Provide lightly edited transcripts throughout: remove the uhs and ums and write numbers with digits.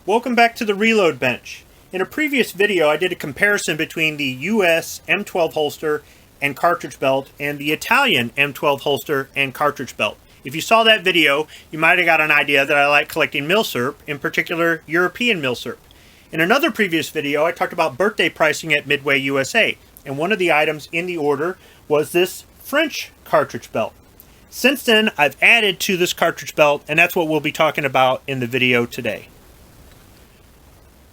Welcome back to the Reload Bench. In a previous video I did a comparison between the US M12 holster and cartridge belt and the Italian M12 holster and cartridge belt. If you saw that video, you might have got an idea that I like collecting milsurp, in particular European milsurp. In another previous video I talked about birthday pricing at Midway USA, and one of the items in the order was this French cartridge belt. Since then I've added to this cartridge belt, and that's what we'll be talking about in the video today.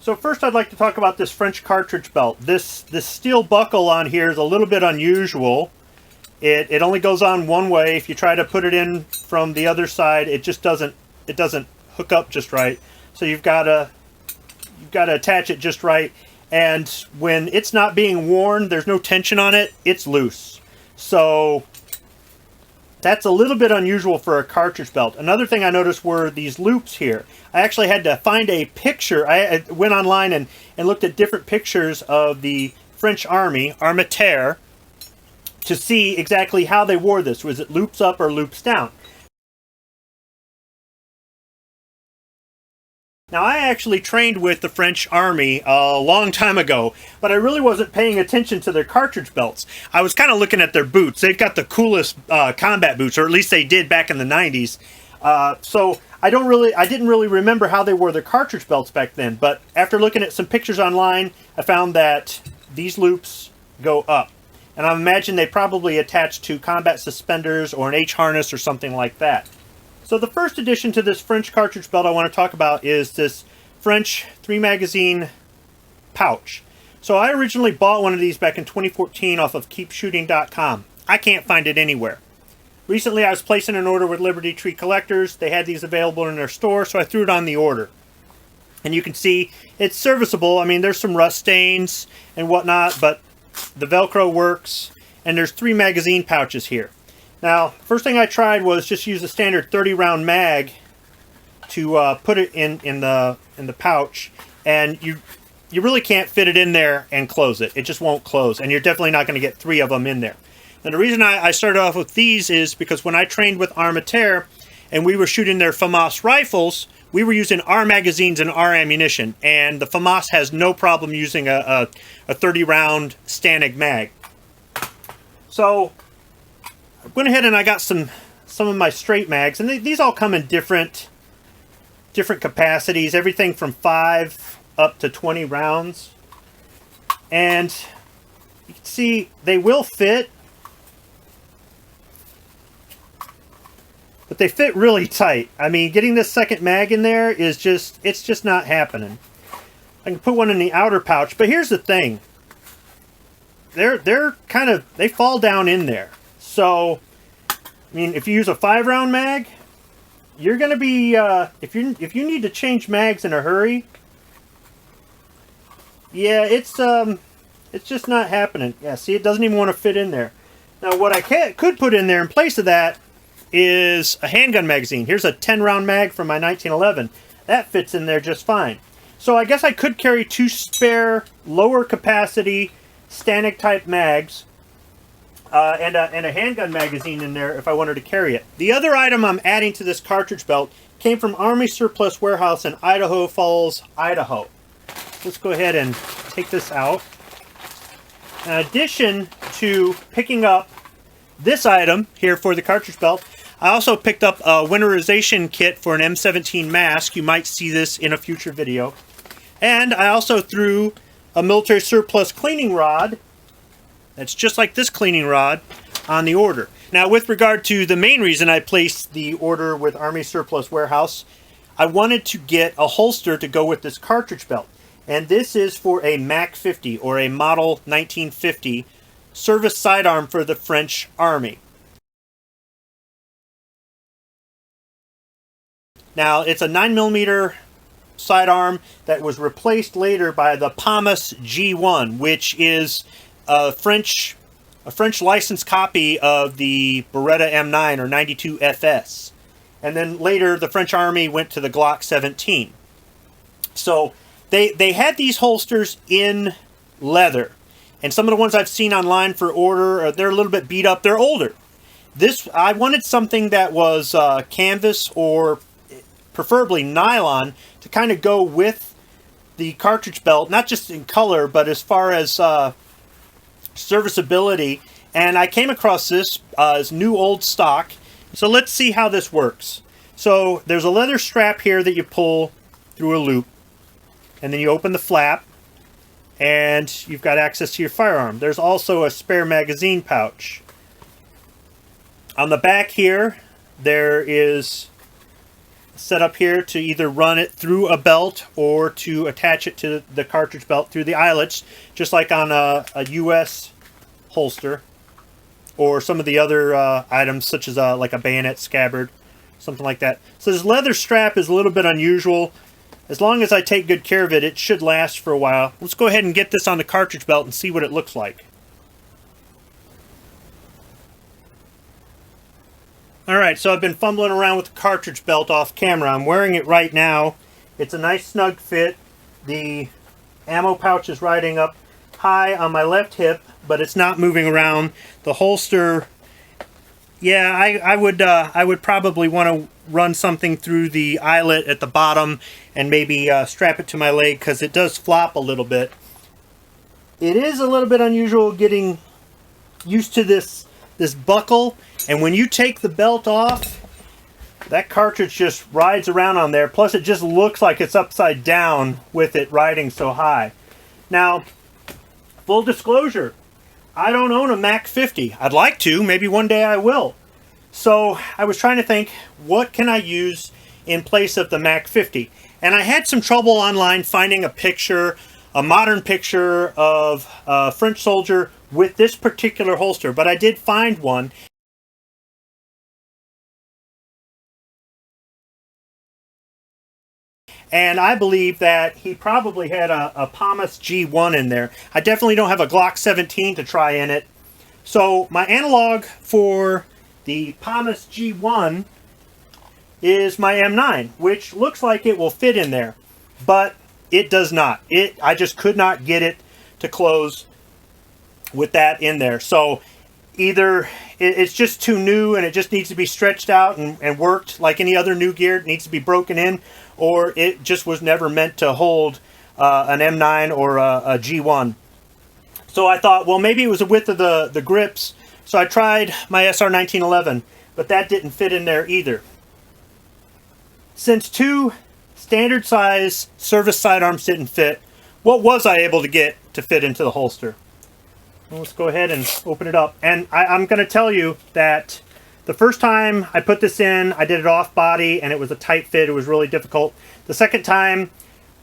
So first I'd like to talk about this French cartridge belt. This steel buckle on here is a little bit unusual. It only goes on one way. If you try to put it in from the other side, it doesn't hook up just right. So you've got to attach it just right. And when it's not being worn, there's no tension on it, it's loose. So that's a little bit unusual for a cartridge belt. Another thing I noticed were these loops here. I actually had to find a picture. I went online and looked at different pictures of the French Army, Armée de Terre, to see exactly how they wore this. Was it loops up or loops down? Now, I actually trained with the French Army a long time ago, but I really wasn't paying attention to their cartridge belts. I was kind of looking at their boots. They've got the coolest combat boots, or at least they did back in the 90s. So I didn't really remember how they wore their cartridge belts back then, but after looking at some pictures online, I found that these loops go up. And I imagine they probably attach to combat suspenders or an H-harness or something like that. So the first addition to this French cartridge belt I want to talk about is this French 3-magazine pouch. So I originally bought one of these back in 2014 off of keepshooting.com. I can't find it anywhere. Recently I was placing an order with Liberty Tree Collectors. They had these available in their store, so I threw it on the order. And you can see it's serviceable. I mean, there's some rust stains and whatnot, but the Velcro works, and there's 3 magazine pouches here. Now, first thing I tried was just use a standard 30-round mag to put it in the pouch, and you really can't fit it in there and close it. It just won't close, and you're definitely not going to get 3 of them in there. And the reason I started off with these is because when I trained with Armée de Terre and we were shooting their FAMAS rifles, we were using our magazines and our ammunition, and the FAMAS has no problem using a 30-round Stanig mag. So I went ahead and I got some of my straight mags, and these all come in different capacities, everything from 5 up to 20 rounds. And you can see they will fit, but they fit really tight. I mean, getting this second mag in there is it's just not happening. I can put one in the outer pouch, but here's the thing. They fall down in there. So, I mean, if you use a 5-round mag, you're going to be, if you need to change mags in a hurry, yeah, it's just not happening. Yeah, see, it doesn't even want to fit in there. Now, what I could put in there in place of that is a handgun magazine. Here's a 10-round mag from my 1911. That fits in there just fine. So I guess I could carry 2 spare lower capacity Stanig type mags and a handgun magazine in there if I wanted to carry it. The other item I'm adding to this cartridge belt came from Army Surplus Warehouse in Idaho Falls, Idaho. Let's go ahead and take this out. In addition to picking up this item here for the cartridge belt, I also picked up a winterization kit for an M17 mask. You might see this in a future video. And I also threw a military surplus cleaning rod that's just like this cleaning rod on the order. Now, with regard to the main reason I placed the order with Army Surplus Warehouse, I wanted to get a holster to go with this cartridge belt. And this is for a Mac 50, or a Model 1950 service sidearm for the French Army. Now, it's a 9mm sidearm that was replaced later by the FAMAS G1, which is a French licensed copy of the Beretta M9 or 92 FS. And then later the French Army went to the Glock 17. So they had these holsters in leather. And some of the ones I've seen online for order, they're a little bit beat up. They're older. I wanted something that was canvas or preferably nylon, to kind of go with the cartridge belt, not just in color, but as far as serviceability. And I came across this as new old stock. So let's see how this works. So there's a leather strap here that you pull through a loop, and then you open the flap, and you've got access to your firearm. There's also a spare magazine pouch. On the back here, there is set up here to either run it through a belt or to attach it to the cartridge belt through the eyelets, just like on a US holster or some of the other items, such as like a bayonet scabbard, something like that. So this leather strap is a little bit unusual. As long as I take good care of it, it should last for a while. Let's go ahead and get this on the cartridge belt and see what it looks like. Alright, so I've been fumbling around with the cartridge belt off camera. I'm wearing it right now. It's a nice snug fit. The ammo pouch is riding up high on my left hip, but it's not moving around. The holster, yeah, I would probably want to run something through the eyelet at the bottom and maybe strap it to my leg, because it does flop a little bit. It is a little bit unusual getting used to this buckle, and when you take the belt off, that cartridge just rides around on there. Plus it just looks like it's upside down with it riding so high. Now, full disclosure, I don't own a Mac 50. I'd like to, maybe one day I will. So I was trying to think, what can I use in place of the Mac 50? And I had some trouble online finding a picture, a modern picture of a French soldier with this particular holster, but I did find one. And I believe that he probably had a FAMAS G1 in there. I definitely don't have a Glock 17 to try in it. So my analog for the FAMAS G1 is my M9, which looks like it will fit in there, but it does not. I just could not get it to close with that in there. So either it's just too new and it just needs to be stretched out and worked like any other new gear. It needs to be broken in, or it just was never meant to hold an M9 or a G1. So I thought, well, maybe it was the width of the grips. So I tried my SR 1911, but that didn't fit in there either. Since two standard size service sidearms didn't fit, what was I able to get to fit into the holster? Well, let's go ahead and open it up. And I'm going to tell you that the first time I put this in, I did it off body and it was a tight fit. It was really difficult. The second time,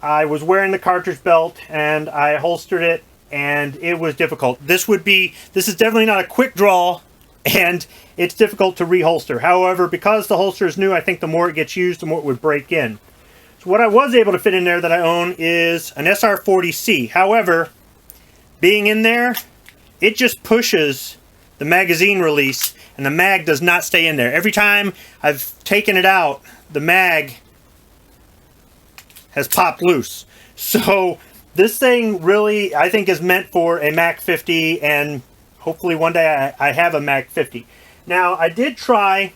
I was wearing the cartridge belt and I holstered it, and it was difficult. This is definitely not a quick draw, and it's difficult to reholster. However, because the holster is new, I think the more it gets used, the more it would break in. So what I was able to fit in there that I own is an SR40C. However, being in there, it just pushes the magazine release, and the mag does not stay in there. Every time I've taken it out, the mag has popped loose. So this thing really, I think, is meant for a Mac 50, and hopefully one day I have a Mac 50. Now, I did try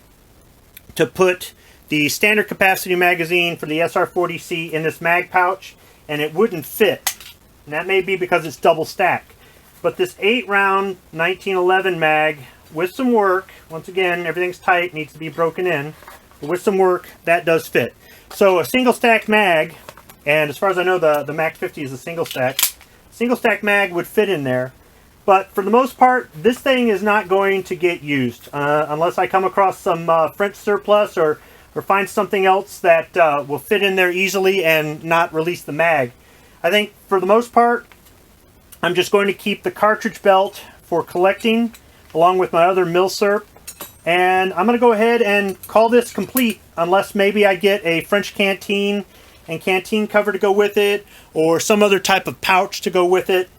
to put the standard capacity magazine for the SR40C in this mag pouch, and it wouldn't fit. And that may be because it's double stacked. But this 8-round 1911 mag, with some work, once again, everything's tight, needs to be broken in, but with some work, that does fit. So a single stack mag, and as far as I know, the Mac 50 is a single stack mag would fit in there. But for the most part, this thing is not going to get used unless I come across some French surplus or find something else that will fit in there easily and not release the mag. I think for the most part, I'm just going to keep the cartridge belt for collecting along with my other milsurp, and I'm going to go ahead and call this complete, unless maybe I get a French canteen and canteen cover to go with it, or some other type of pouch to go with it,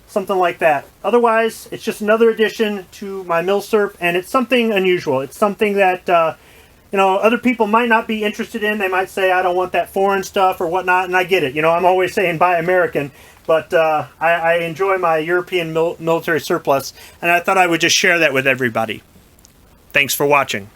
something like that. Otherwise, it's just another addition to my milsurp, and it's something unusual. It's something that other people might not be interested in. They might say, I don't want that foreign stuff or whatnot, and I get it. I'm always saying buy American, but I enjoy my European military surplus, and I thought I would just share that with everybody. Thanks for watching.